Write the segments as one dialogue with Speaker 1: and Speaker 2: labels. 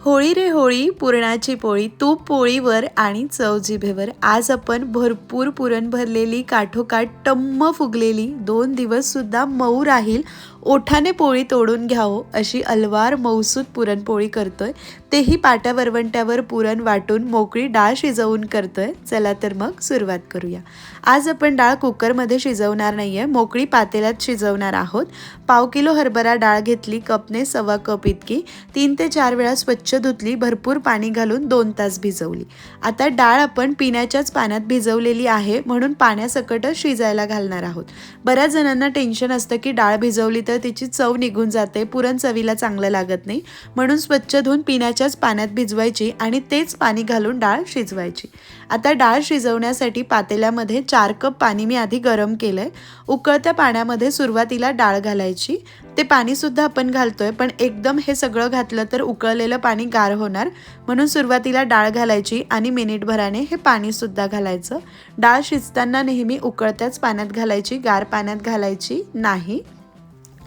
Speaker 1: होळी रे होळी पुरणाची पोळी, तूप पोळीवर आणि चव जिभेवर। आज आपण भरपूर पुरण भरलेली, काठोकाठ टम्म फुगलेली, 2 दिवस सुद्धा मऊ राहील, ओठाने पोळी तोडून घ्यावं अशी अलवार मऊसूत पुरणपोळी करतोय। तेही पाट्या वरवंट्यावर पुरण वाटून मोकळी डाळ शिजवून करतोय। चला तर मग सुरुवात करूया। आज आपण डाळ कुकरमध्ये शिजवणार नाहीये, मोकळी पातेल्यात शिजवणार आहोत। पाव किलो हरभरा डाळ घेतली, कपने 1.25 कप इतकी। 3 ते 4 वेळा स्वच्छ धुतली, भरपूर पाणी घालून 2 तास भिजवली। आता डाळ आपण पिण्याच्याच पाण्यात भिजवलेली आहे, म्हणून पाण्यासकटच शिजायला घालणार आहोत। बऱ्याच जणांना टेन्शन असतं की डाळ भिजवली तर तिची चव निघून जाते, पुरण चवीला चांगलं लागत नाही, म्हणून स्वच्छ धुवून पिण्याच्याच पाण्यात भिजवायची आणि तेच पाणी घालून डाळ शिजवायची। आता डाळ शिजवण्यासाठी पातेल्यामध्ये 4 कप पाणी मी आधी गरम केलंय। उकळत्या पाण्यामध्ये सुरुवातीला डाळ घालायची। ते पाणी सुद्धा आपण घालतोय, पण एकदम हे सगळं घातलं तर उकळलेलं पाणी गार होणार, म्हणून सुरुवातीला डाळ घालायची आणि मिनिटभराने हे पाणी सुद्धा घालायचं। डाळ शिजताना नेहमी उकळत्याच पाण्यात घालायची, गार पाण्यात घालायची नाही।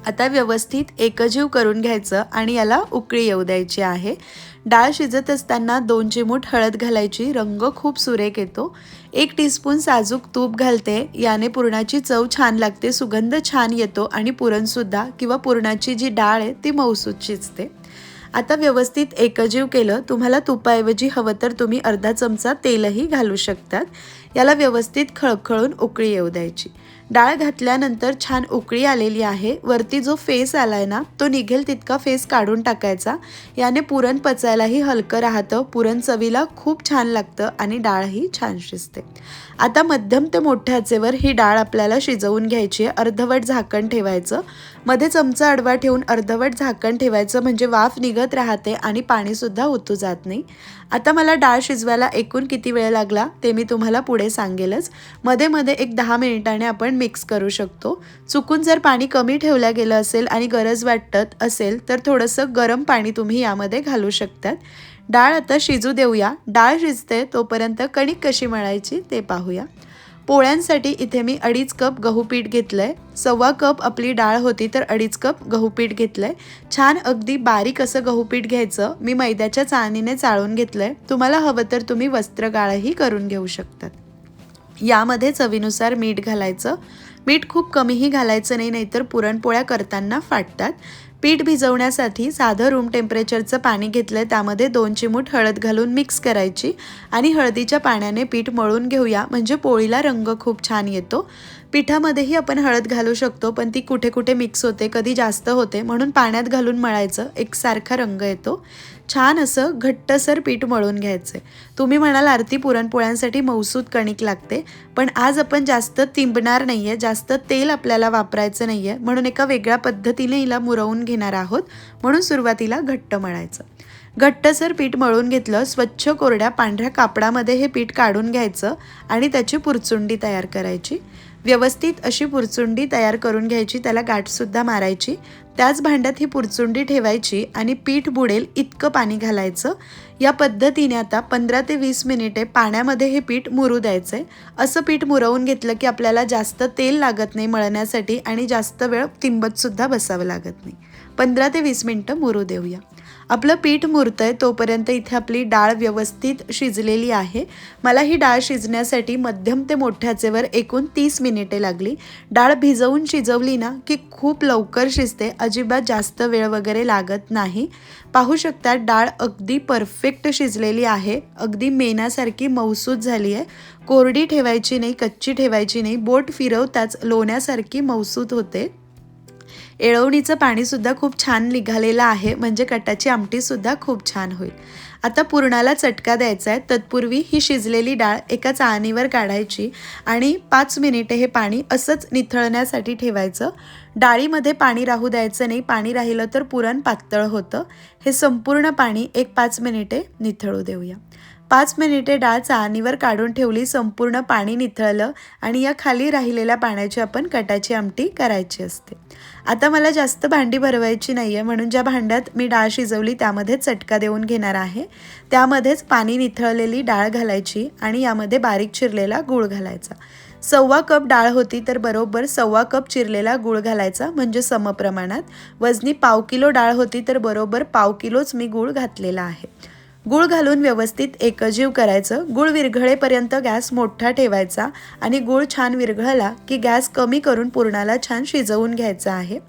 Speaker 1: आता व्यवस्थित एकजीव करून घ्यायचं आणि याला उकळी येऊ द्यायची आहे। डाळ शिजत असताना 2 चिमूट हळद घालायची, रंग खूप सुरेख येतो। 1 टीस्पून साजूक तूप घालते, याने पुरणाची चव छान लागते, सुगंध छान येतो आणि पुरणसुद्धा किंवा पुरणाची जी डाळ आहे ती मऊसूत शिजते। आता व्यवस्थित एकजीव केलं, तुम्हाला तुपाऐवजी हवं तर तुम्ही अर्धा चमचा तेलही घालू शकतात। याला व्यवस्थित खळखळून उकळी येऊ द्यायची। डाळ घातल्यानंतर छान उकळी आलेली आहे, वरती जो फेस आलाय ना तो निघेल तितका फेस काढून टाकायचा। याने पुरण पचायलाही हलकं राहतं, पुरण चवीला खूप छान लागतं आणि डाळही छान शिजते। आता मध्यम ते मोठ्या आचेवर ही डाळ आपल्याला शिजवून घ्यायची आहे। अर्धवट झाकण ठेवायचं, मध्ये चमचा आडवा ठेवून अर्धवट झाकण ठेवायचं, म्हणजे वाफ निघत राहते आणि पाणी सुद्धा ओतू जात नाही। आता मला डाळ शिजवायला एकूण किती वेळ लागला ते मी तुम्हाला पुढे सांगेलच। मध्ये मध्ये एक 10 मिनिटांनी आपण मिक्स करू शकतो। चुकून जर पाणी कमी ठेवलं गेलं असेल आणि गरज वाटत असेल तर थोडंसं गरम पाणी तुम्ही यामध्ये घालू शकतात। डाळ आता शिजू देऊया। डाळ शिजते तोपर्यंत कणिक कशी मळायची ते पाहूया। पोळ्यांसाठी इथे मी 2.5 कप गहू पीठ घेतलंय। 1.25 कप आपली डाळ होती तर 2.5 कप गहू पीठ घेतलंय। छान अगदी बारीक असं गहू पीठ घ्यायचं। मी मैद्याच्या चाळणीने चाळून घेतलंय, तुम्हाला हवं तर तुम्ही वस्त्रगाळही करून घेऊ शकतात। यामध्ये चवीनुसार मीठ घालायचं। मीठ खूप कमीही घालायचं नाही, नाहीतर पुरणपोळ्या करताना फाटतात। पीठ भिजवण्यासाठी साधं रूम टेम्परेचरचं पाणी घेतलंय, त्यामध्ये 2 चिमूट हळद घालून मिक्स करायची आणि हळदीच्या पाण्याने पीठ मळून घेऊया, म्हणजे पोळीला रंग खूप छान येतो। पिठामध्येही आपण हळद घालू शकतो, पण ती कुठे कुठे मिक्स होते, कधी जास्त होते, म्हणून पाण्यात घालून मळायचं, एकसारखा रंग येतो। छान असं घट्टसर पीठ मळून घ्यायचं। तुम्ही म्हणाल आरती पुरणपोळ्यांसाठी मऊसूत कणिक लागते, पण आज आपण जास्त तिंबणार नाहीये, जास्त तेल आपल्याला वापरायचं नाहीये, म्हणून एका वेगळ्या पद्धतीने हिला मुरवून घेणार आहोत, म्हणून सुरुवातीला घट्ट मळायचं। घट्टसर पीठ मळून घेतलं, स्वच्छ कोरड्या पांढऱ्या कापडामध्ये हे पीठ काढून घ्यायचं आणि त्याची पुरचुंडी तयार करायची। व्यवस्थित अशी पुरचुंडी तयार करून घ्यायची, त्याला गाठसुद्धा मारायची। त्याच भांड्यात ही पुरचुंडी ठेवायची आणि पीठ बुडेल इतकं पाणी घालायचं। या पद्धतीने आता 15 ते 20 मिनिटे पाण्यामध्ये हे पीठ मुरू द्यायचंय। असं पीठ मुरवून घेतलं की आपल्याला जास्त तेल लागत नाही मळण्यासाठी आणि जास्त वेळ तिंबत सुद्धा बसावं लागत नाही। 15 ते 20 मिनिटं मुरू देऊया। आपलं पीठ मुरतंय तोपर्यंत इथे आपली डाळ व्यवस्थित शिजलेली आहे। मला ही डाळ शिजण्यासाठी मध्यम ते मोठ्या आचेवर एकूण 30 मिनिटे लागली। डाळ भिजवून शिजवली ना की खूप लवकर शिजते, अजिबात जास्त वेळ वगैरे लागत नाही। पाहू शकता डाळ अगदी परफेक्ट शिजलेली आहे, अगदी मेणासारखी मऊसूत झाली आहे। कोरडी ठेवायची नाही, कच्ची ठेवायची नाही, बोट फिरवताच लोण्यासारखी मऊसूत होते। येळवणीचं पाणी सुद्धा खूप छान निघालेलं आहे, म्हणजे कटाची आमटी सुद्धा खूप छान होईल। आता पुरणाला चटका द्यायचा आहे, तत्पूर्वी ही शिजलेली डाळ एका चाळणीवर काढायची आणि 5 मिनिटे हे पाणी असंच निथळण्यासाठी ठेवायचं। डाळीमध्ये पाणी राहू द्यायचं नाही, पाणी राहिलं तर पुरण पातळ होतं। हे संपूर्ण पाणी 5 मिनिटे निथळू देऊया। 5 मिनिटे डाळ चाळणीवर काढून ठेवली, संपूर्ण पाणी निथळलं आणि या खाली राहिलेल्या पाण्याची आपण कटाची आमटी करायची असते। आता मला जास्त भांडी भरवायची नाहीये, म्हणून ज्या भांड्यात मी डाळ शिजवली त्यामध्ये चटका देऊन घेणार आहे। त्यामध्येच पाणी निथळलेली डाळ घालायची आणि यामध्ये बारीक चिरलेला गूळ घालायचा। 1/4 कप डाळ होती तर बरोबर 1/4 कप चिरलेला गूळ घालायचा म्हणजे समप्रमाणात. वजनी 1/2 किलो डाळ होती तर बरोबर 1/2 किलोच मी गूळ घातलेला आहे. गूळ घालून व्यवस्थित एकजीव करायचं. गूळ विरघळेपर्यंत गॅस मोठा ठेवायचा आणि गूळ छान विरघळला की गॅस कमी करून पुरणाला छान शिजवून घ्यायचा आहे.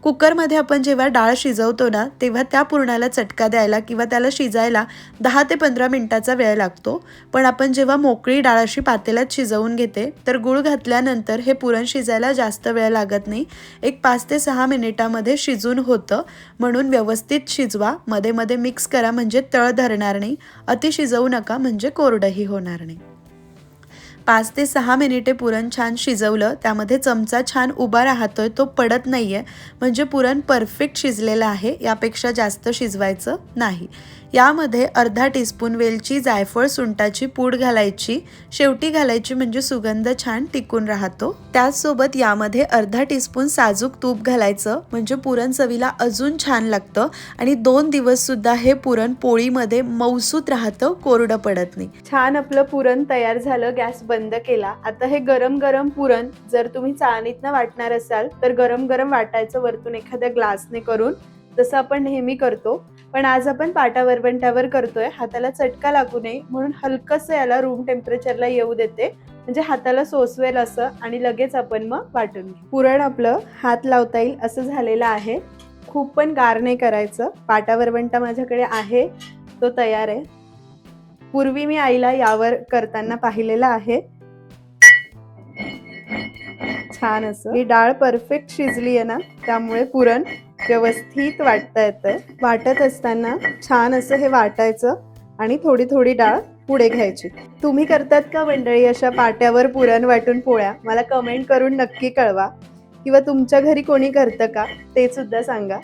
Speaker 1: कुकरमध्ये आपण जेव्हा डाळ शिजवतो ना तेव्हा त्या पुरणाला चटका द्यायला किंवा त्याला शिजायला 10 ते 15 मिनिटाचा वेळ लागतो. पण आपण जेव्हा मोकळी डाळ अशी पातेल्यात शिजवून घेते तर गूळ घातल्यानंतर हे पुरण शिजायला जास्त वेळ लागत नाही. एक 5 ते 6 मिनिटामध्ये शिजून होतं. म्हणून व्यवस्थित शिजवा, मध्ये मध्ये मिक्स करा म्हणजे तळ धरणार नाही. अति शिजवू नका म्हणजे कोरडंही होणार नाही. 5 ते 6 मिनिटे पुरण छान शिजवलं, त्यामध्ये चमचा छान उभा राहतोय, तो पडत नाहीये म्हणजे पुरण परफेक्ट शिजलेलं आहे. यापेक्षा जास्त शिजवायचं नाही. यामध्ये अर्धा टीस्पून वेलची, जायफळ, सुंटाची पूड घालायची. शेवटी घालायची म्हणजे सुगंध छान टिकून राहतो. त्याचसोबत यामध्ये अर्धा टीस्पून साजूक तूप घालायचं म्हणजे पुरण चवीला अजून छान लागतं आणि 2 दिवस सुद्धा हे पुरण पोळीमध्ये मऊसूत राहतं, कोरडं पडत नाही. छान आपलं पुरण तयार झालं. गॅस बंद केला. आता हे गरम गरम पुरण जर तुम्ही चाळणीतनं वाटणार असाल तर गरम गरम वाटायचं वरतून एखाद्या ग्लासने करून, जसं आपण नेहमी करतो. पण आज आपण पाटा वरवंट्यावर करतोय, हाताला चटका लागू नये म्हणून हलकंसं याला रूम टेम्परेचरला येऊ देते म्हणजे हाताला सोसवेल असं आणि लगेच आपण मग वाटून घेऊ. पुरण आपलं हात लावता येईल असं झालेलं आहे. खूप पण गार नाही करायचं. पाटा वरवंटा माझ्याकडे आहे, तो तयार आहे. पूर्वी मी आईला यावर करताना पाहिलेलं आहे. छान असं ही डाळ परफेक्ट शिजली आहे ना, त्यामुळे पुरण व्यवस्थित वाटता येतंय. वाटत असताना छान असं हे वाटायचं आणि थोडी थोडी डाळ पुढे घ्यायची. तुम्ही करतात का मंडळी अशा पाट्यावर पुरण वाटून पोळ्या? मला कमेंट करून नक्की कळवा. किंवा तुमच्या घरी कोणी करतं का ते सुद्धा सांगा.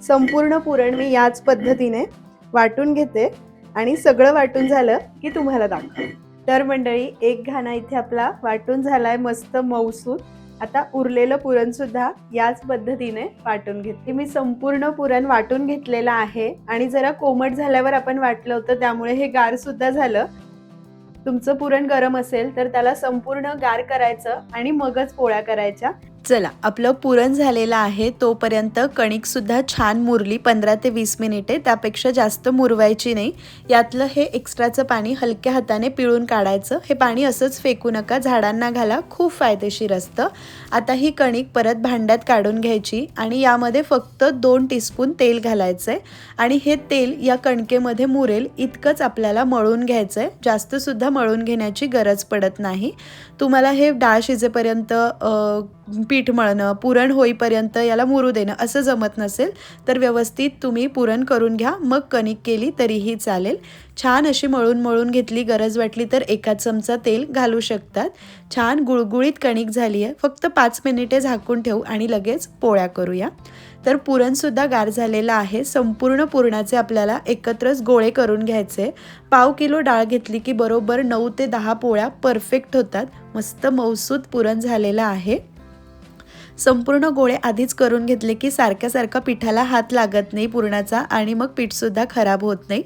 Speaker 1: संपूर्ण पुरण मी याच पद्धतीने वाटून घेते आणि सगळं वाटून झालं की तुम्हाला दाखवते. तर मंडळी, एक घाणा इथे आपला वाटून झालाय मस्त मऊसूत. आता उरलेलं पुरण सुद्धा याच पद्धतीने वाटून घेते. मी संपूर्ण पुरण वाटून घेतलेलं आहे आणि जरा कोमट झाल्यावर आपण वाटलं होतं, त्यामुळे हे गार सुद्धा झालं. तुमचं पुरण गरम असेल तर त्याला संपूर्ण गार करायचं आणि मगच पोळ्या करायच्या. चला, आपलं पुरण झालेलं आहे. तोपर्यंत कणिक सुद्धा छान मुरली 15 ते 20 मिनिटे, त्यापेक्षा जास्त मुरवायची नाही. यातलं हे एक्स्ट्राचं पाणी हलक्या हाताने पिळून काढायचं. हे पाणी असंच फेकू नका, झाडांना घाला, खूप फायदेशीर असतं. आता ही कणिक परत भांड्यात काढून घ्यायची आणि यामध्ये फक्त 2 टीस्पून तेल घालायचंय आणि हे तेल या कणकेमध्ये मुरेल इतकंच आपल्याला मळून घ्यायचंय. जास्त सुद्धा मळून घेण्याची गरज पडत नाही. तुम्हाला हे डाळ शिजेपर्यंत पीठ मळणं, पुरण होईपर्यंत याला मुरू देणं असं जमत नसेल तर व्यवस्थित तुम्ही पुरण करून घ्या, मग कणिक केली तरीही चालेल. छान अशी मळून घेतली. गरज वाटली तर एका चमचा तेल घालू शकतात. छान गुळगुळीत कणिक झाली आहे. फक्त 5 मिनिटे झाकून ठेवू आणि लगेच पोळ्या करूया. तर पुरणसुद्धा गार झालेलं आहे. संपूर्ण पुरणाचे आपल्याला एकत्रच गोळे करून घ्यायचे. 1/2 किलो डाळ घेतली की बरोबर 9 ते 10 पोळ्या परफेक्ट होतात. मस्त मऊसूत पुरण झालेलं आहे. संपूर्ण गोळे आधीच करून घेतले की सारख्या पिठाला हात लागत नाही पुरणाचा आणि मग पीठसुद्धा खराब होत नाही.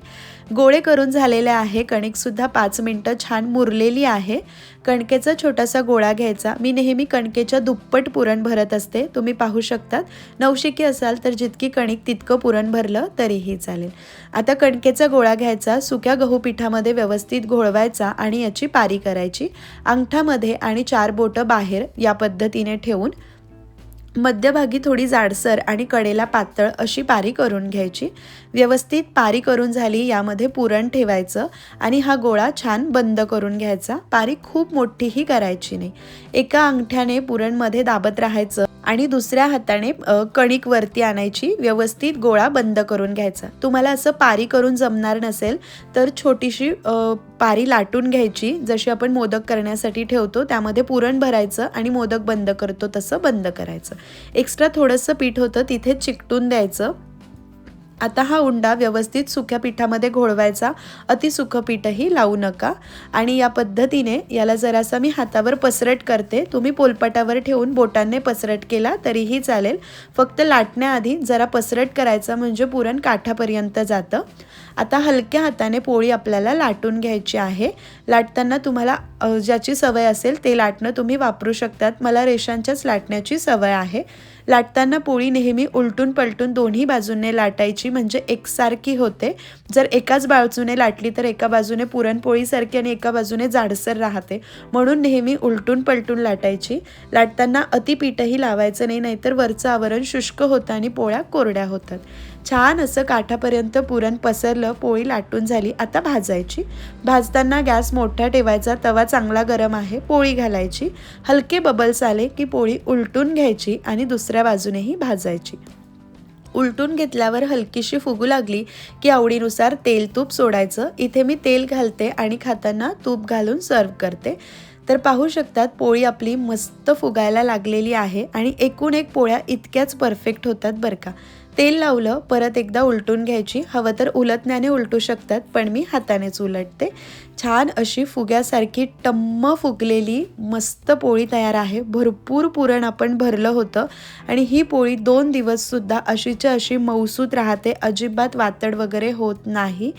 Speaker 1: गोळे करून झालेले आहे. कणिकसुद्धा 5 मिनिटं छान मुरलेली आहे. कणकेचा छोटासा गोळा घ्यायचा. मी नेहमी कणकेच्या दुप्पट पुरण भरत असते, तुम्ही पाहू शकतात. नवशिकी असाल तर जितकी कणिक तितकं पुरण भरलं तरीही चालेल. आता कणकेचा गोळा घ्यायचा, सुक्या गहू पिठामध्ये व्यवस्थित घोळवायचा आणि याची पारी करायची. अंगठामध्ये आणि 4 बोटं बाहेर या पद्धतीने ठेवून मध्यभागी थोडी जाडसर आणि कडेला पातळ अशी पारी करून घ्यायची. व्यवस्थित पारी करून झाली, यामध्ये पुरण ठेवायचं आणि हा गोळा छान बंद करून घ्यायचा. पारी खूप मोठीही करायची नाही. एका अंगठ्याने पुरणमध्ये दाबत राहायचं आणि दुसऱ्या हाताने कणिक वरती आणायची. व्यवस्थित गोळा बंद करून घ्यायचा. तुम्हाला असं पारी करून जमणार नसेल तर छोटीशी पारी लाटून घ्यायची, जशी आपण मोदक करण्यासाठी ठेवतो त्यामध्ये पुरण भरायचं आणि मोदक बंद करतो तसं बंद करायचं. एक्स्ट्रा थोडंसं पीठ होतं तिथे चिकटून द्यायचं. आता हा उंडा व्यवस्थित सुक्या पिठामध्ये घोळवायचा. अति सुकं पीठही लावू नका आणि या पद्धतीने याला जरासा मी हातावर पसरट करते. तुम्ही पोलपाटावर ठेवून बोटांनी पसरट केला तरीही चालेल. फक्त लाटण्याआधी जरा पसरट करायचा म्हणजे पुरण काठापर्यंत जातं. आता हलक्या हाताने पोळी आपल्याला लाटून घ्यायची आहे। लाटताना तुम्हाला ज्याची सवय असेल ते लाटणं तुम्ही वापरू शकतात। मला रेषांच्याच लाटण्याची सवय आहे। लाटताना पोळी नेहमी उलटून पलटून दोन्ही बाजूने लाटायची, म्हणजे एकसारखी होते। जर एकाच बाजूने लाटली तर एका बाजूने पुरणपोळीसारखी आणि एका बाजूने जाडसर राहते, म्हणून नेहमी उलटून पलटून लाटायची। लाटताना अति पीठही लावायचं नाही, नाहीतर वरचं आवरण शुष्क होतं आणि पोळ्या कोरड्या होतात। छान असं काठापर्यंत पुरण पसरलं, पोळी लाटून झाली। आता भाजायची। भाजताना गॅस मोठा ठेवायचा, तवा चांगला गरम आहे, पोळी घालायची। हलके बबल्स आले की पोळी उलटून घ्यायची आणि दुसऱ्या बाजूनेही भाजायची। उलटून घेतल्यावर हलकीशी फुगू लागली की आवडीनुसार तेल तूप सोडायचं। इथे मी तेल घालते आणि खाताना तूप घालून सर्व करते। तर पाहू शकतात पोळी आपली मस्त फुगायला लागलेली आहे आणि एकूण एक पोळ्या इतक्याच परफेक्ट होतात बरं का। तेल लावलं, परत एकदा उलटून घ्यायची। हवं तर उलटण्याने उलटू शकतात, पण मी हातानेच उलटते। छान अशी फुग्यासारखी टम्म फुगलेली मस्त पोळी तयार आहे। भरपूर पुरण आपण भरलं होतं आणि ही पोळी 2 दिवससुद्धा अशीच्या अशी मऊसूत राहते, अजिबात वातड वगैरे होत नाही।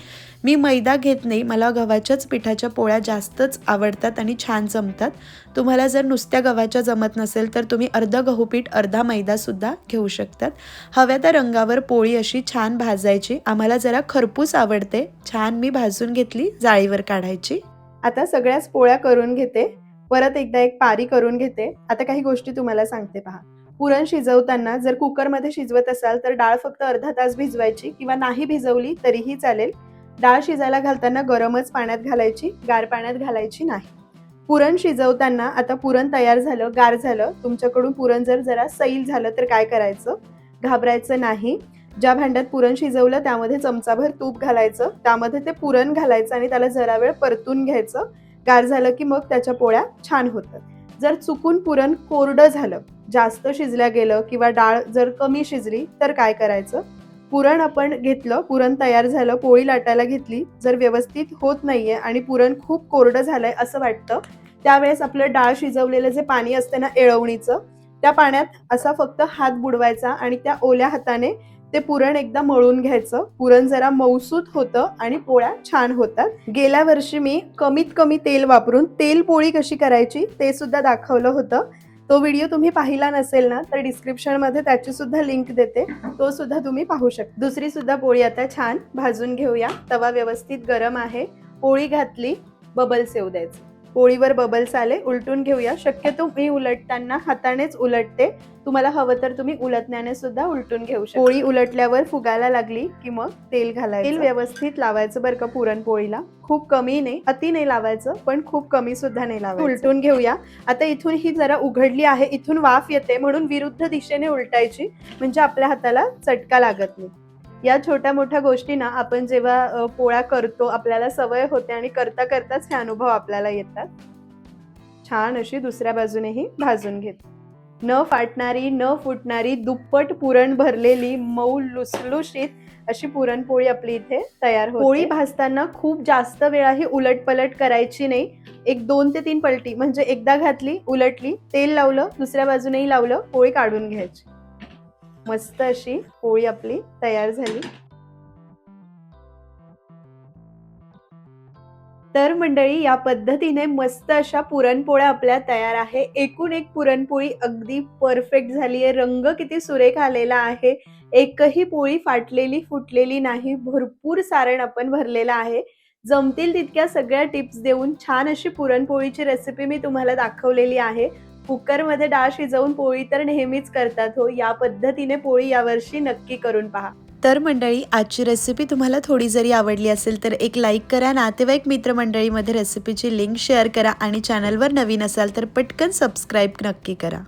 Speaker 1: मी मैदा घेत नाही, मला गव्हाच्याच पिठाच्या पोळ्या जास्तच आवडतात आणि छान जमतात। तुम्हाला जर नुसत्या गव्हाच्या जमत नसेल तर तुम्ही अर्धा गहू पीठ अर्धा मैदासुद्धा घेऊ शकतात। हव्या त्या रंगावर पोळी अशी छान भाजायची। आम्हाला जरा खरपूस आवडते। छान मी भाजून घेतली, जाळीवर काढायची। आता सगळ्याच पोळ्या करून घेते। परत एकदा एक पारी करून घेते। आता काही गोष्टी तुम्हाला सांगते पहा। पुरण शिजवताना जर कुकरमध्ये शिजवत असाल तर डाळ फक्त अर्धा तास भिजवायची, किंवा नाही भिजवली तरीही चालेल। डाळ शिजायला घालताना गरमच पाण्यात घालायची, गार पाण्यात घालायची नाही। पुरण शिजवताना आता पुरण तयार झालं, गार झालं, तुमच्याकडून पुरण जरा सैल झालं तर काय करायचं? घाबरायचं नाही। ज्या भांड्यात पुरण शिजवलं त्यामध्ये चमचाभर तूप घालायचं, त्यामध्ये ते पुरण घालायचं आणि त्याला जरा वेळ परतून घ्यायचं। गार झालं की मग त्याच्या पोळ्या छान होतात। जर चुकून पुरण कोरडं झालं, जास्त शिजल्या गेलं किंवा डाळ जर कमी शिजली तर काय करायचं? पुरण आपण घेतलं, पुरण तयार झालं, पोळी लाटायला घेतली, जर व्यवस्थित होत नाहीये आणि पुरण खूप कोरडं झालंय असं वाटतं, त्यावेळेस आपलं डाळ शिजवलेलं जे पाणी असतं ना एळवणीचं, त्या पाण्यात असा फक्त हात बुडवायचा आणि त्या ओल्या हाताने ते पुरण एकदा मळून घ्यायचं। पुरण जरा मऊसूत होतं आणि पोळ्या छान होतात। गेल्या वर्षी मी कमीत कमी तेल वापरून तेल पोळी कशी करायची ते सुद्धा दाखवलं होतं। तो व्हिडिओ तुम्ही पाहिला नसेल ना तर डिस्क्रिप्शनमध्ये त्याची सुद्धा लिंक देते, तो सुद्धा तुम्ही पाहू शकता। दुसरी सुद्धा पोळी आता छान भाजून घेऊया। तवा व्यवस्थित गरम आहे, पोळी घातली, बबल्स येऊ द्यायचे। पोळीवर बबल्स आले, उलटून घेऊया। शक्यतो मी उलटताना हातानेच उलटते, तुम्हाला हवं तर तुम्ही उलटण्याने सुद्धा उलटून घेऊ शकता। पोळी उलटल्यावर फुगायला लागली की मग तेल घालायचं। तेल व्यवस्थित लावायचं बरं का पुरणपोळीला, खूप कमी नाही, अति नाही लावायचं, पण खूप कमी सुद्धा नाही लावायचं। उलटून घेऊया। आता इथून ही जरा उघडली आहे, इथून वाफ येते, म्हणून विरुद्ध दिशेने उलटायची, म्हणजे आपल्या हाताला चटका लागत नाही। या छोट्या मोठ्या गोष्टी ना आपण जेव्हा पोळ्या करतो आपल्याला सवय होते आणि करता करताच हे अनुभव आपल्याला येतात। छान अशी दुसऱ्या बाजूनेही भाजून घेत, न फाटणारी न फुटणारी दुप्पट पुरण भरलेली मऊ लुसलुशीत अशी पुरणपोळी आपली इथे तयार होते। पोळी भाजताना खूप जास्त वेळा ही उलटपलट करायची नाही, एक 2 ते 3 पलटी, म्हणजे एकदा घातली, उलटली, तेल लावलं, दुसऱ्या बाजूनेही लावलं, पोळी काढून घ्यायची। मस्त अशी पोळी आपली तयार झाली। तर मंडळी, या पद्धतीने मस्त अशा पुरणपोळ्या आपल्या तयार आहे। एकूण एक पुरणपोळी अगदी परफेक्ट झाली आहे। रंग किती सुरेख आलेला आहे, एकही पोळी फाटलेली फुटलेली नाही, भरपूर सारण आपण भरलेलं आहे। जमतील तितक्या सगळ्या टिप्स देऊन छान अशी पुरणपोळीची रेसिपी मी तुम्हाला दाखवलेली आहे। कुकरमध्ये डाळ शिजवून पोळी तर नेहमीच करतात हो, या पद्धतीने पोळी यावर्षी नक्की करून पहा। तर मंडळी, आजची रेसिपी तुम्हाला थोडी जरी आवडली असेल तर एक लाईक करा, नातेवाईक मित्रमंडळीमध्ये रेसिपीची लिंक शेअर करा आणि चॅनलवर नवीन असाल तर पटकन सबस्क्राईब नक्की करा।